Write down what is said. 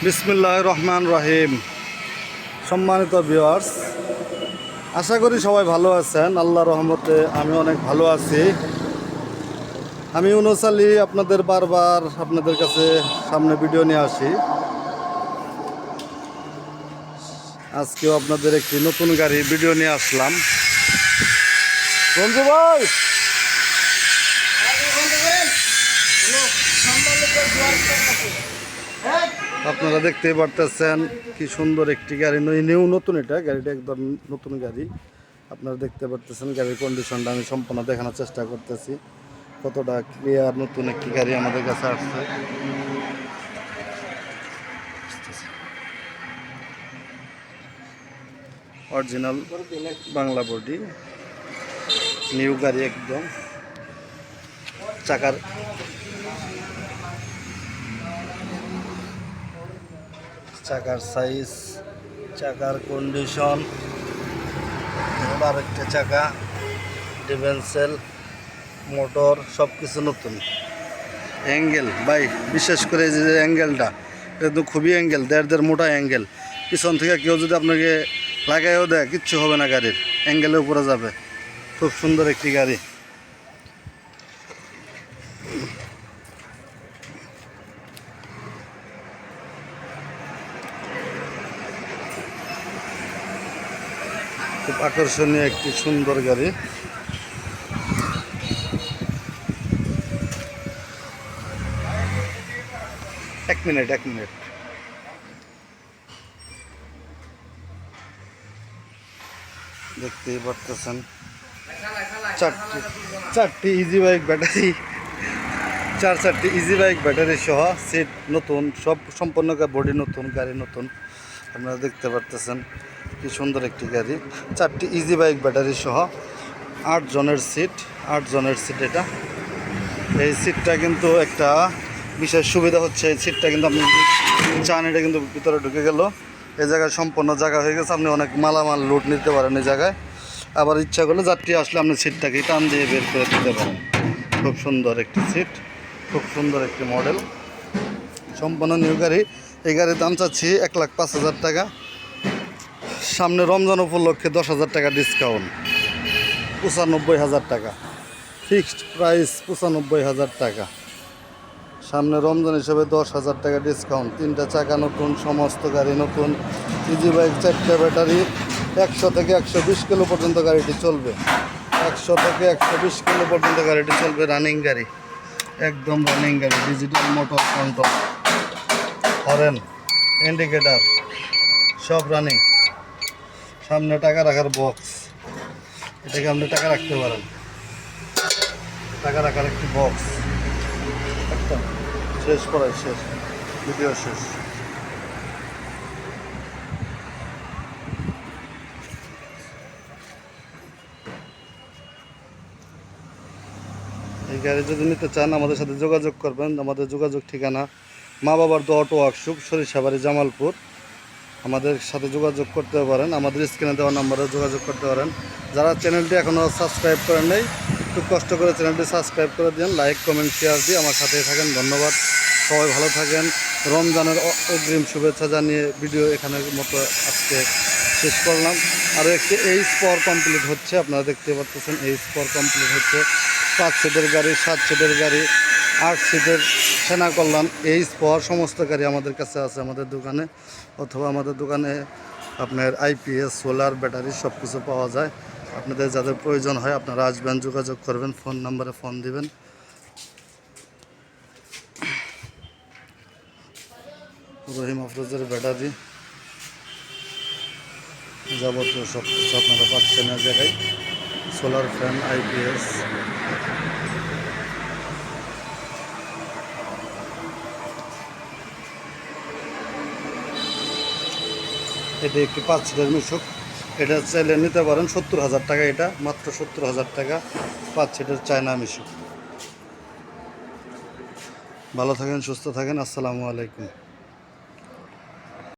বিসমিল্লাহির রহমান রহিম। সম্মানিত ভিউয়ার্স, আশা করি সবাই ভালো আছেন। আল্লাহর রহমতে আমি অনেক ভালো আছি। আমি ইউনুস আলী আপনাদের বারবার আপনাদের কাছে সামনে ভিডিও নিয়ে আসি। আজকেও আপনাদের একটি নতুন গাড়ির ভিডিও নিয়ে আসলাম। বন্ধু ভাই, আপনারা দেখতেই পারতেছেন কি সুন্দর একটি গাড়ি, নিউ নতুন। গাড়িটা একদম নতুন গাড়ি। আপনারা দেখতে পারতেছেন গাড়ির কন্ডিশনটা আমি সম্পূর্ণ দেখানোর চেষ্টা করতেছি, কতটা ক্লিয়ার। নতুন একটি গাড়ি আমাদের কাছে আসছে। অরিজিনাল বাংলা বডি, নিউ গাড়ি একদম। চাকার সাইজ, চাকার কন্ডিশন, আরেকটা চাকা, ডিফেন্সেল, মোটর সব কিছু নতুন। অ্যাঙ্গেল ভাই, বিশেষ করে এই যে অ্যাঙ্গেলটা, এটা তো খুবই অ্যাঙ্গেল, দেড় মোটা অ্যাঙ্গেল। পিছন থেকে কেউ যদি আপনাকে লাগাইও দেয় কিচ্ছু হবে না, গাড়ির অ্যাঙ্গেলের উপরে যাবে। খুব সুন্দর একটি গাড়ি। খুব আকর্ষণীয় একটি সুন্দর গাড়ি। এক মিনিট দেখতেই পারতেছেন চারটি ইজি বাইক ব্যাটারি, চারটি ইজি বাইক ব্যাটারি সহ সিট নতুন, সব সম্পূর্ণ বডি নতুন, গাড়ি নতুন। আপনারা দেখতে পারতেছেন কি সুন্দর একটি গাড়ি। চারটি ইজি বাইক ব্যাটারি সহ 8 জনের সিট এটা। এই সিটটা কিন্তু একটা বিশেষ সুবিধা হচ্ছে, এই সিটটা কিন্তু আপনি চান, এটা কিন্তু ভিতরে ঢুকে গেল। এই জায়গায় সম্পূর্ণ জায়গা হয়ে গেছে, আপনি অনেক মালামাল লুট নিতে পারেন এই জায়গায়। আবার ইচ্ছা করলে যাত্রী আসলে আপনি সিটটাকে টান দিয়ে বের করে দিতে পারেন। খুব সুন্দর একটি সিট, খুব সুন্দর একটি মডেল, সম্পূর্ণ নিউ গাড়ি। এই গাড়ির দাম চাচ্ছি 1,05,000 টাকা। সামনে রমজান উপলক্ষে 10,000 টাকা ডিসকাউন্ট, 95,000 টাকা ফিক্সড প্রাইস, 95,000 টাকা। সামনে রমজান হিসেবে 10,000 টাকা ডিসকাউন্ট। 3টা চাকা নতুন, সমস্ত গাড়ি নতুন, ইজি বাইক, 4টে ব্যাটারি। 100 থেকে 120 কিলো পর্যন্ত গাড়িটি চলবে। 100 থেকে 120 কিলো পর্যন্ত গাড়িটি চলবে। রানিং গাড়ি, একদম রানিং গাড়ি। Digital motor control, horn, indicator সব রানিং। সামনে টাকা রাখার বক্স, এটাকে আপনি টাকা রাখতে পারেন। টাকা রাখার একটি বক্স, একটা শেষ করাই শেষ, ভিডিও শেষ। এই গাড়ি যদি নিতে চান আমাদের সাথে যোগাযোগ করবেন। আমাদের যোগাযোগ ঠিকানা মা বাবার দো অটো ওয়ার্কশপ, সরিষাবাড়ি, জামালপুর। আমাদের সাথে যোগাযোগ করতে পারেন, আমাদের স্ক্রিনে দেওয়া নাম্বারে যোগাযোগ করতে পারেন। যারা চ্যানেলটি এখনও সাবস্ক্রাইব করেন নাই, একটু কষ্ট করে চ্যানেলটি সাবস্ক্রাইব করে দিন, লাইক কমেন্ট শেয়ার দিয়ে আমার সাথেই থাকেন। ধন্যবাদ, সবাই ভালো থাকেন। রমজানের অগ্রিম শুভেচ্ছা জানিয়ে ভিডিও এখানের মতো আজকে শেষ করলাম। আরও একটি স্পর কমপ্লিট হচ্ছে, আপনারা দেখতে পাচ্ছেন স্পর কমপ্লিট হচ্ছে। 5 সিটের গাড়ি, 7 সিটের গাড়ি, 8 সিটের সেনা কল্যাণ স্পর সমস্ত গাড়ি আমাদের কাছে আছে আমাদের দোকানে, অথবা আমাদের দোকানে আপনার আইপিএস, সোলার, ব্যাটারি সব কিছু পাওয়া যায়। আপনাদের যাদের প্রয়োজন হয় আপনারা আসবেন, যোগাযোগ করবেন, ফোন নাম্বারে ফোন দিবেন। রহিম আফরোজের ব্যাটারি, যাবতীয় সব কিছু আপনারা পাচ্ছেন এক জায়গায়। Solar fan, IPS. এটা একটি 5 সিটের মিশুক, এটা চাইলে নিতে পারেন 70,000 টাকা। এটা মাত্র 70,000 টাকা, 5 সিটের চায়না মিশুক। ভালো থাকেন, সুস্থ থাকেন। আসসালামু আলাইকুম।